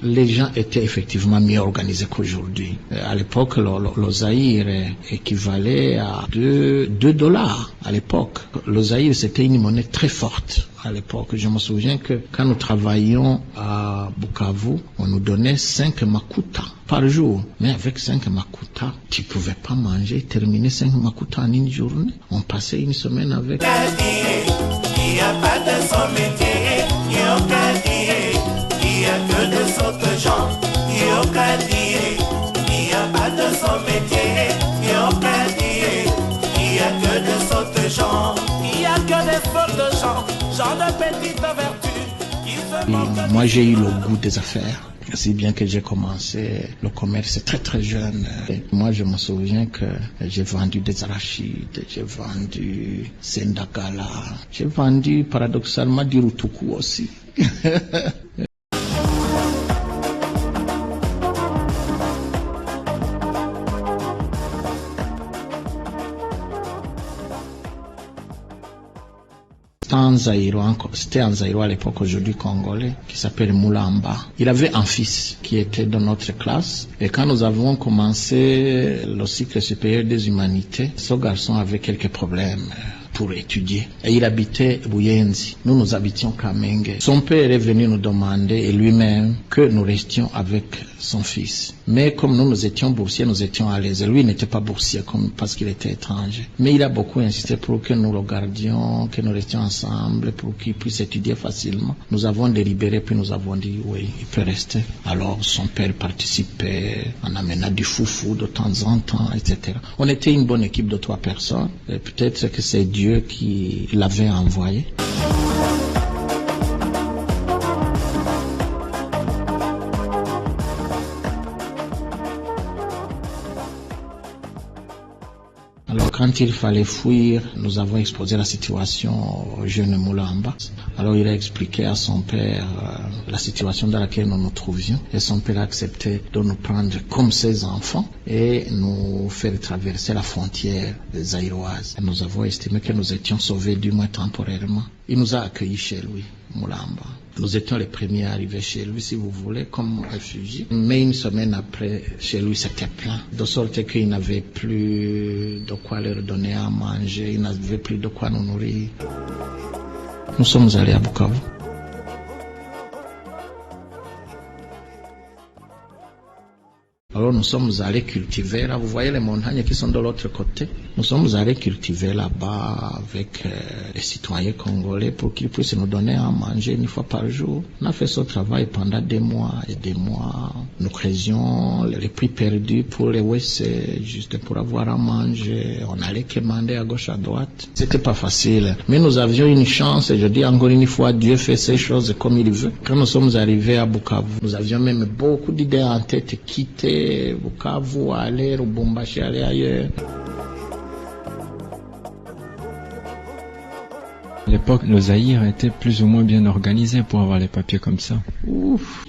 Les gens étaient effectivement mieux organisés qu'aujourd'hui. À l'époque, le Zaïre équivalait à 2 dollars à l'époque. Le Zaïre, c'était une monnaie très forte à l'époque. Je me souviens que quand nous travaillions à Bukavu, on nous donnait 5 makuta par jour. Mais avec 5 makuta, tu ne pouvais pas manger, terminer 5 makuta en une journée. On passait une semaine avec. Il n'y a pas de son métier, il n'y a que de sortes gens, il n'y a pas de son métier, il n'y a que de sortes gens, il n'y a que des sortes gens, gens de petites vertus. Moi j'ai eu le goût des affaires. Si bien que j'ai commencé le commerce très jeune. Moi je me souviens que j'ai vendu des arachides, j'ai vendu sendakala, j'ai vendu paradoxalement du rutuku aussi. C'était un Zaïro à l'époque, aujourd'hui congolais, qui s'appelle Moulamba. Il avait un fils qui était dans notre classe. Et quand nous avons commencé le cycle supérieur des humanités, ce garçon avait quelques problèmes pour étudier. Et il habitait Buyenzi. Nous habitions Kamenge. Son père est venu nous demander, et lui-même, que nous restions avec son fils. Mais comme nous étions boursiers, nous étions à l'aise. Lui n'était pas boursier parce qu'il était étranger. Mais il a beaucoup insisté pour que nous le gardions, que nous restions ensemble, pour qu'il puisse étudier facilement. Nous avons délibéré, puis nous avons dit, oui, il peut rester. Alors son père participait en amenant du foufou de temps en temps, etc. On était une bonne équipe de 3 personnes. Et peut-être que c'est Dieu qui l'avait envoyé. Alors quand il fallait fuir, nous avons exposé la situation au jeune Moulamba. Alors il a expliqué à son père la situation dans laquelle nous nous trouvions. Et son père a accepté de nous prendre comme ses enfants et nous faire traverser la frontière zaïroise. Nous avons estimé que nous étions sauvés du moins temporairement. Il nous a accueillis chez lui, Moulamba. Nous étions les premiers à arriver chez lui, si vous voulez, comme réfugiés. Mais une semaine après, chez lui, c'était plein. De sorte qu'il n'avait plus de quoi leur donner à manger, il n'avait plus de quoi nous nourrir. Nous sommes allés à Bukavu. Alors nous sommes allés cultiver là, vous voyez les montagnes qui sont de l'autre côté. Nous sommes allés cultiver là-bas avec les citoyens congolais pour qu'ils puissent nous donner à manger une fois par jour. On a fait ce travail pendant des mois et des mois. Nous creusions les puits perdus pour les WC, juste pour avoir à manger. On allait commander à gauche à droite. C'était pas facile, mais nous avions une chance, et je dis encore une fois, Dieu fait ces choses comme il veut. Quand nous sommes arrivés à Bukavu, nous avions même beaucoup d'idées en tête, quitter Bukavu, aller au Lubumbashi, aller ailleurs. À l'époque, le Zaïre était plus ou moins bien organisé pour avoir les papiers comme ça.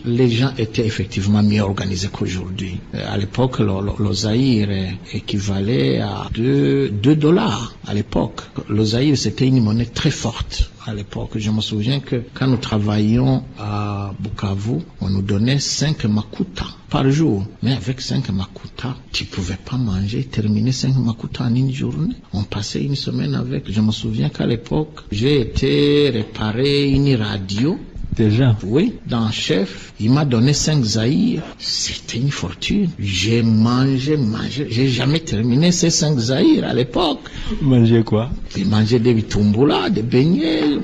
Les gens étaient effectivement mieux organisés qu'aujourd'hui. À l'époque, le Zaïre équivalait à 2 dollars à l'époque. Le Zaïre, c'était une monnaie très forte à l'époque. Je me souviens que quand nous travaillions à Bukavu, on nous donnait 5 makuta par jour. Mais avec 5 makuta, tu ne pouvais pas manger, terminer 5 makuta en une journée. On passait une semaine avec. Je me souviens qu'à l'époque, j'ai été réparer une radio. Déjà? Oui, dans Chef, il m'a donné 5 zaïres. C'était une fortune. J'ai mangé. J'ai jamais terminé ces 5 zaïres à l'époque. Manger quoi? J'ai mangé des vitumbula, des beignets.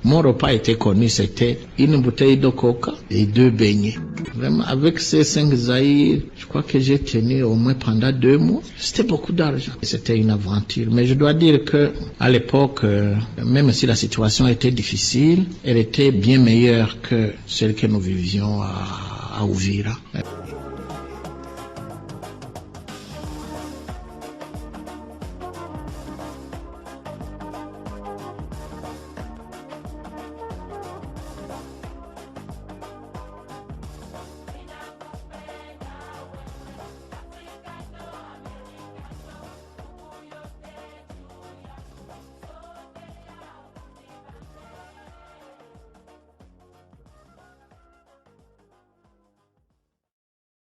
Mon repas était connu, c'était une bouteille de coca et 2 beignets. Vraiment, avec ces 5 zaïres, je crois que j'ai tenu au moins pendant 2 mois. C'était beaucoup d'argent. C'était une aventure. Mais je dois dire que à l'époque, même si la situation était difficile, elle était bien meilleure que celle que nous vivions à Uvira.